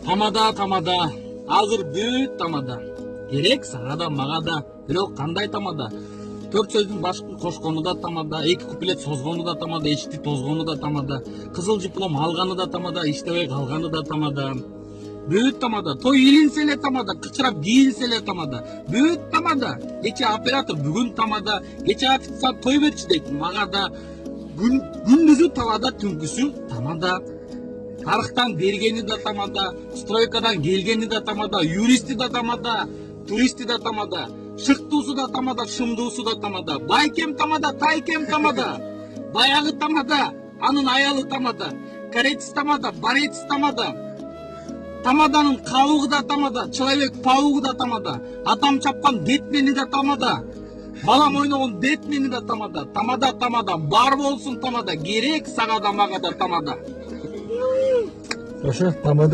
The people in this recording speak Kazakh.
Тамада, азыр бүт тамада. Керек сага да мага да, бирок кандай тамада? 4 сөздүн башкы кошкону да тамада, 2 куплет созгону да тамада, ичти тозгону да тамада, кызыл диплом алганы да тамада, иштебей калганы да тамада. Бүт тамада, той илинсе эле тамада, кычырап кийинсе эле тамада. Бүт тамада. Кече оператор бүгүн тамада, кече официант той берчи дейт, мага да. Күндүзү тамада, түнкүсү тамада. Тарыхтан бергени да тамада, стройкадан келгени да тамада, юристи да тамада, туристи да тамада, шыктуусу да тамада, шымдуусу да тамада, байкем тамада, тайкем тамада, баягы тамада, анын аялы тамада, каретис тамада, баретис тамада, тамаданын кабыгы да тамада, человек-паугу да тамада, атам чапкан бетмени да тамада, балам ойногон бетмени да тамада, тамада, бар болсун тамада, керек сага да мага да тамада. Ошо тамада